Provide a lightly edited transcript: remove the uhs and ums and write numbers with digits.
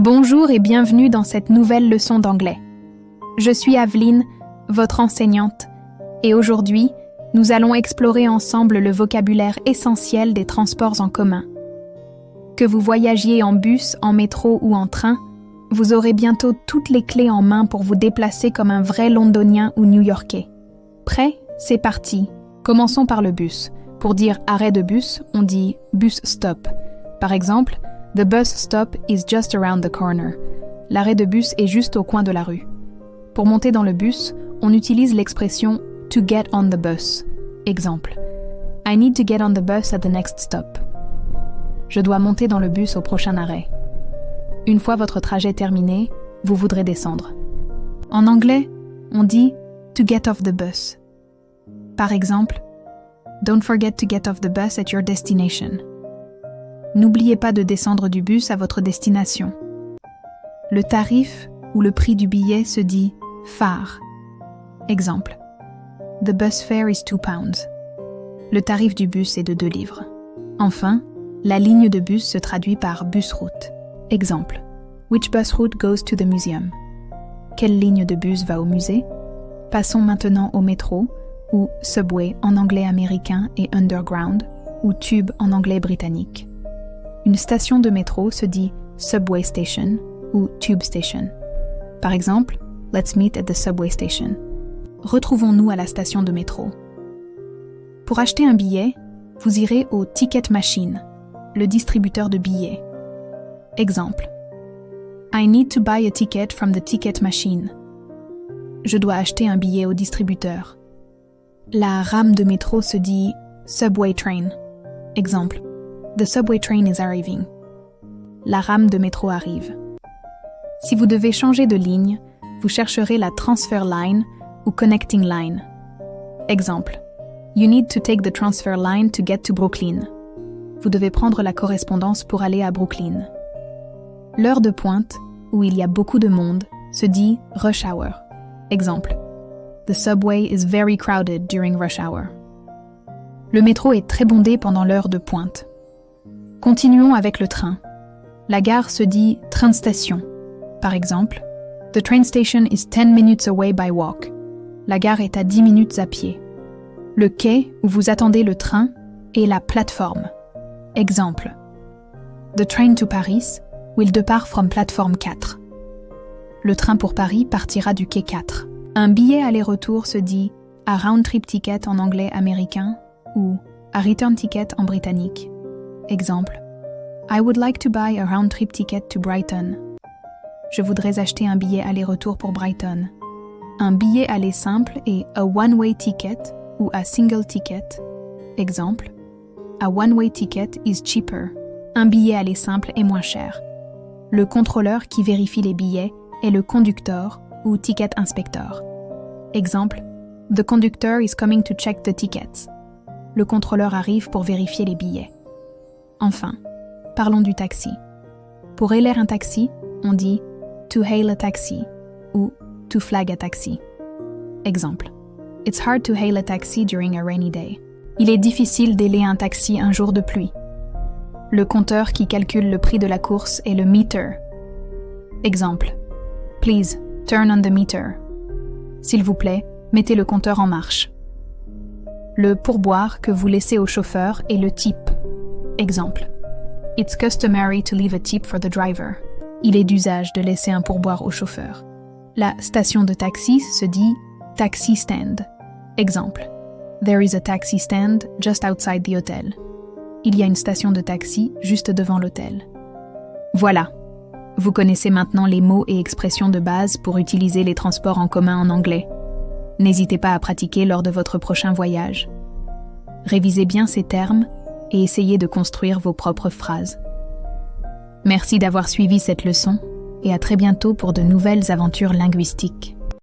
Bonjour et bienvenue dans cette nouvelle leçon d'anglais. Je suis Aveline, votre enseignante, et aujourd'hui, nous allons explorer ensemble le vocabulaire essentiel des transports en commun. Que vous voyagiez en bus, en métro ou en train, vous aurez bientôt toutes les clés en main pour vous déplacer comme un vrai Londonien ou New-Yorkais. Prêt? C'est parti. Commençons par le bus. Pour dire arrêt de bus, on dit bus stop. Par exemple, The bus stop is just around the corner. L'arrêt de bus est juste au coin de la rue. Pour monter dans le bus, on utilise l'expression to get on the bus. Exemple: I need to get on the bus at the next stop. Je dois monter dans le bus au prochain arrêt. Une fois votre trajet terminé, vous voudrez descendre. En anglais, on dit to get off the bus. Par exemple, Don't forget to get off the bus at your destination. N'oubliez pas de descendre du bus à votre destination. Le tarif ou le prix du billet se dit fare. Exemple: The bus fare is £2. Le tarif du bus est de 2 livres. Enfin, la ligne de bus se traduit par bus route. Exemple: Which bus route goes to the museum? Quelle ligne de bus va au musée? Passons maintenant au métro, ou subway en anglais américain et underground, ou tube en anglais britannique. Une station de métro se dit subway station ou tube station. Par exemple, let's meet at the subway station. Retrouvons-nous à la station de métro. Pour acheter un billet, vous irez au ticket machine, le distributeur de billets. Exemple: I need to buy a ticket from the ticket machine. Je dois acheter un billet au distributeur. La rame de métro se dit subway train. Exemple: The subway train is arriving. La rame de métro arrive. Si vous devez changer de ligne, vous chercherez la transfer line ou connecting line. Exemple: You need to take the transfer line to get to Brooklyn. Vous devez prendre la correspondance pour aller à Brooklyn. L'heure de pointe, où il y a beaucoup de monde, se dit rush hour. Exemple: The subway is very crowded during rush hour. Le métro est très bondé pendant l'heure de pointe. Continuons avec le train. La gare se dit train de station. Par exemple, The train station is 10 minutes away by walk. La gare est à 10 minutes à pied. Le quai où vous attendez le train est la plateforme. Exemple: The train to Paris will depart from platform 4. Le train pour Paris partira du quai 4. Un billet aller-retour se dit a round-trip ticket en anglais américain ou a return ticket en britannique. Exemple: I would like to buy a round-trip ticket to Brighton. Je voudrais acheter un billet aller-retour pour Brighton. Un billet aller simple est a one-way ticket ou a single ticket. Exemple: A one-way ticket is cheaper. Un billet aller simple est moins cher. Le contrôleur qui vérifie les billets est le conducteur ou ticket inspector. Exemple: The conductor is coming to check the tickets. Le contrôleur arrive pour vérifier les billets. Enfin, parlons du taxi. Pour hailer un taxi, on dit to hail a taxi ou to flag a taxi. Exemple: It's hard to hail a taxi during a rainy day. Il est difficile d'hailer un taxi un jour de pluie. Le compteur qui calcule le prix de la course est le meter. Exemple: Please, turn on the meter. S'il vous plaît, mettez le compteur en marche. Le pourboire que vous laissez au chauffeur est le tip. Exemple: It's customary to leave a tip for the driver. Il est d'usage de laisser un pourboire au chauffeur. La station de taxi se dit taxi stand. Exemple: There is a taxi stand just outside the hotel. Il y a une station de taxi juste devant l'hôtel. Voilà. Vous connaissez maintenant les mots et expressions de base pour utiliser les transports en commun en anglais. N'hésitez pas à pratiquer lors de votre prochain voyage. Révisez bien ces termes et essayez de construire vos propres phrases. Merci d'avoir suivi cette leçon et à très bientôt pour de nouvelles aventures linguistiques.